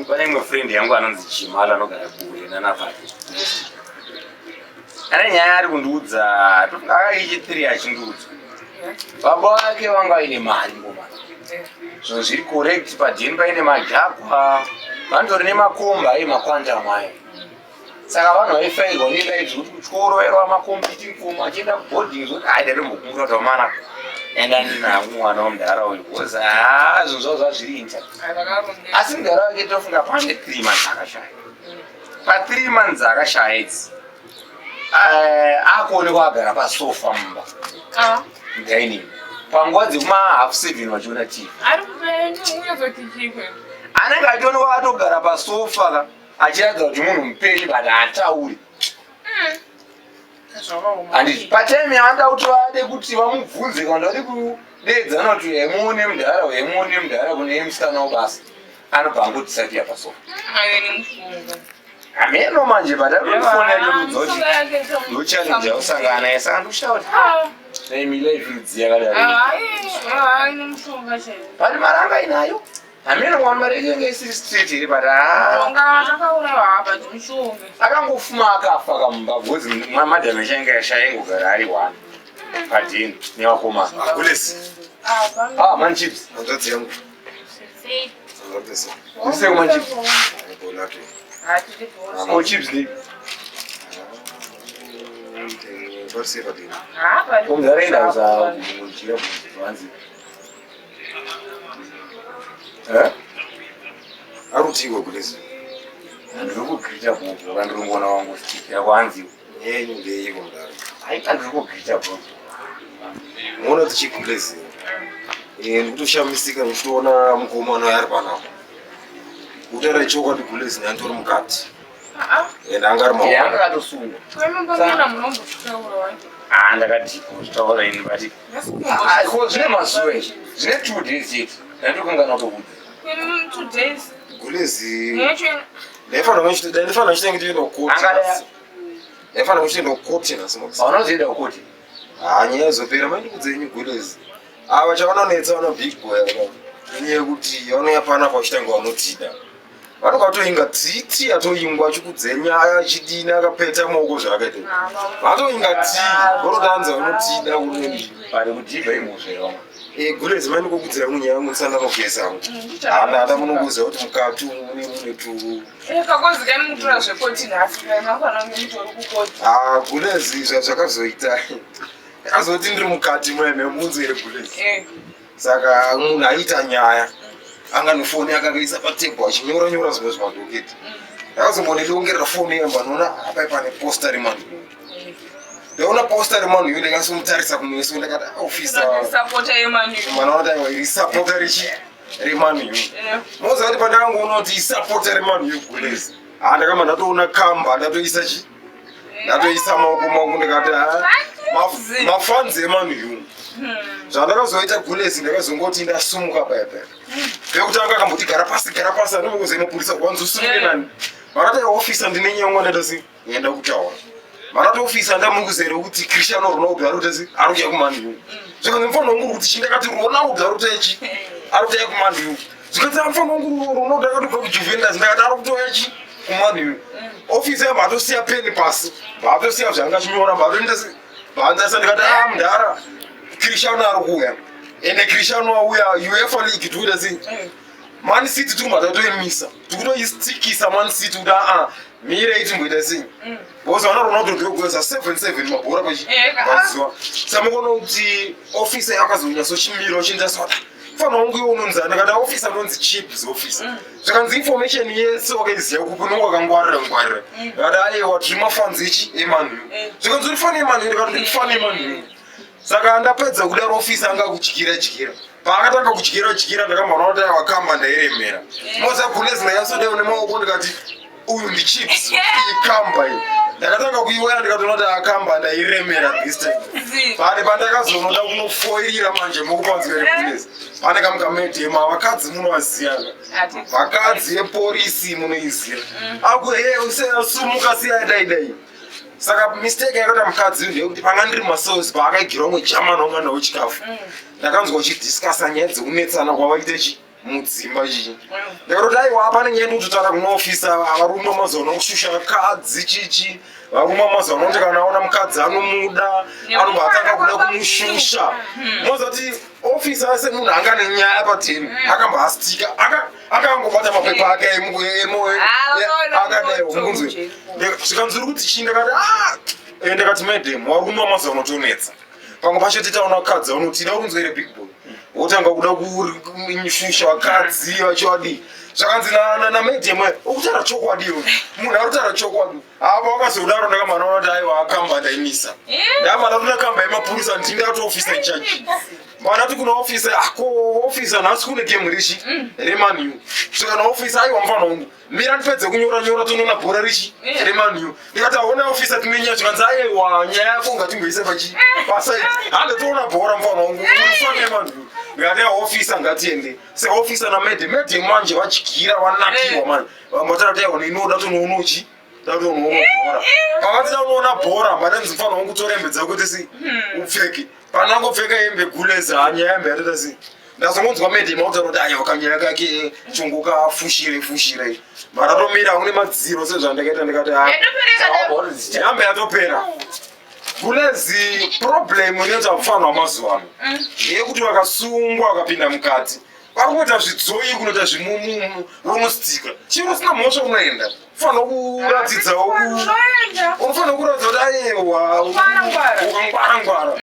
pane imwe friend yangu anonzi Chimala anogara kure nanapati. Ane nyaya ari kundiudza tofunga 3 achindiudza. Baba wake wanga aine mari ngoma. So zviri correct padhini paine majagwa, vantori nemakomba emakwanda mwayo. Saka vanhu vaifairwa nelives kuti kuchikoro vairova macompeting form achienda kuboarding zoti haida mukura kuti vamana enda ndinamwe mwana womudhara uyu because zvinhu zvavo zviri inta. Asi mudhara wake tofunga pane 3 months akashaya. Pa3 months akashaya idzi akuonekwa agara pasofa mumba dining panguva dzekuma 7:30 vachiona TV. Anenge achionekwa atogara pasofa achiratidza kuti munhu mupenyu but haatauri. Handiti patime yavanda kuti vade kuti vamubvunze kana vade kudedzana kuti emuone mudhara kune musikana wobasa anobva angotisatiya pasofa. Ameno manje badalofona yekudzochi ndochallenge yausangana naye saka ndoshauti milevidziya kadai but maranga inayo ameno mwana mari yenge isiri street iri but akangofuma akafa kamumba because madhame changa yashaya ngogara ari 1 padhini nevakoma kulesi man chips ndodziya yangu ise man chips KwaChibs ni. Basi padini. Kumdarenda za mchira mwanzi. Arutiwa kulezi. Ndiko kuita bongo vandongona wangu ya kwanzi. Yenyu ndeye kumdara. Haika ndiko kuita bongo. Mona tichikulezi. Ndikutoshamisika nikuona mukomana yari panapo. Utara choka ndikulezi nyantori mukati. Ndangari mawa. Yanga tosunga. Kwemembona munombo kutaura wanje. Ndakati kutaura ini bati. Ko zvine masuwe. Zvine 2 days yet. Ndakangana kubuda. 2 days. Kulezi. Ndefana ngachita ngito koti. Angada. Ndefana ngachita koti nasimokusa. Unozienda koti. Nyazopera manje kudzenyu kulezi. Ava chavanonetsa vana big boy nyaya kuti vanonyapana pachitanga vanotida. Vanokatoinga tsiti atoingwa achikudzenya achidina akapeta maoko zvakaita. Vatoinga tsiti vanodanza vanotida kunendi. Pari kudhibha imuzvewa. Gulezi mani kokudzera munyaya mutsana kogesa. Hada munokuza kuti mukati mune tu. Kakozi kani mutora zvekoti nhasi kana fana mutori kukoti. Gulezi zvakazoita. Azoti ndiri mukati mwene munzire gulezi. Saka munhu aita nyaya anganofoni akakaisa patebho achinyora zvimwe zvimadhoketi. Akazombone ndiongerera foni yamba noona apa pane posta remanu. Ndaona posta remanu yo ndakasumutarisa kumeso ndakati ofisa supporter yemanu. Mwana kuti iri supporter remanu yo. Mozati pandangoona kuti supporter remanu yo gulezi. Ndakamba ndatoona kamba ndatoisa ndatoisa maoko mangu ndakati mafans emanu yo. Zvandakazoita gulezi ndakazongoti ndasumuka paya. Pekutanga akamboti gara pasi anokuze mapurisa wanzosumuke nani. Marata ofisa ndine nyangwa ndatozi enda kutaura. Marata ofisa ndamukuzere kuti Cristiano Ronaldo arotezi aruya kumanu. Zvikanzi mfano wangu kuti chindakati Ronaldo arotechi aroteya kumanu. Zvikanzi mfano wangu Ronaldo akatobva kuJuventus ndakati arotoyechi kumanu. Ofisa yabatosiya peni pasi. Batosiya zvangachimora barondezi. Bandasa ndikati mudhara Cristiano arikuya. Ende Cristiano auya UEFA League tukuita sei? Man City tukumatoemisa. Tukutoistikisa Man City kuti mire itimboita sei? Because vana Ronaldo ndokugweza 7-7 mabhora pachivaziwa. Samukoona kuti officer yakazonyatsochimiro chindaswata. Fana wangu unonzana kana officer anonzi KwaChibs officer. Zvakanzi information yese wakaiziya kupi unonga wakangwarira. Kada aiwa tiri mafans echi emanu. Zvakanzi uri fan emanu ndikati ndiri fan emanu. Saka ndapedza kudaro officer anga kutyira. Paakatanga kutyira ndakamboona kuti wakamba ndairemera. Moza gulezi ndayasodewo nemaoko ndikati uyu ndi Chips ikamba iyi. Ndakatanga kuiwaya ndikatoona kuti akamba ndairemera this time. Pane pandakazonoda kunofoirira manje mukupanzira gulezi. Pane kamukamedhema vakadzi munovaziya. Vakadzi epolisi munoiziya. Usasumuka siya dai. Saka mistake yakaita mukadzi ndeyekuti panga ndiri masausi paakaigira umwe German wanga nawo chikafu. Ndakanzwa uchidiscussa nyaya dzekunetsana kwavaita mudzimba chichi ndakatoti aiwa pane nyaya yekuti tara kuna ofisa varume amazoona kushusha akadzi chichi varume amazoona kuti kana aona mukadzi anomuda anobva atanga kuda kumushusha mozati ofisa ase munhu anga nenyaya pateni akambastika akangobata mapepa ake akadai munzwe zvikanzuri kuti chii ndakati madam varume amazoona kutonetsa pamwe pacho titaona kukadzi unotida urunzwere big boy wotanga kuda kushusha vakadzi vachivadi zvakanzi namadam okutaura chokwadi munhu arikutaura chokwadi apa wakazodaro ndakamanaona kuti aiwa akamba ndaimisa ndamana kuti ndakamba yemapurisa nditi ndakati ofisa ichachi manati kuna ofisa ako ofisa nhasi kune gemu richi remaniu svikana ofisa aiwa mufana wangu mira ndipedze kunyora tonoona bhora richi remaniu ndikati aona ofisa tinenyaya zvikanzi aiwa nyaya yako ngatimboise pasaidi hande toona bhora mufana wangu urifane maniu ndikati ofisa ngatiende saka ofisa namadam manje vadyira vanakiwa mani vamwe vatati aiwa neinoda tonoonochi tatonoona bhora pakati taunoona bhora madanzi mufana wangu torembedza kuti si upfeke panangopfeka hembe guleza nyaya yembe yatata si ndazongonzwa madam autaura kuti aiwa kanyaya kake chongokafushire maratomira une madziro sezvandakaita ndikati yambe yatopera kulezi problem inoita mufano wamazuva ano yekuti vakasungwa vakapinda mukati varikuita zvidzoi kunoita zvimumumu unostika chiro sina mhosva unoenda ufanira kuratidza unofanira kuratidza kuti aiwa ukangwara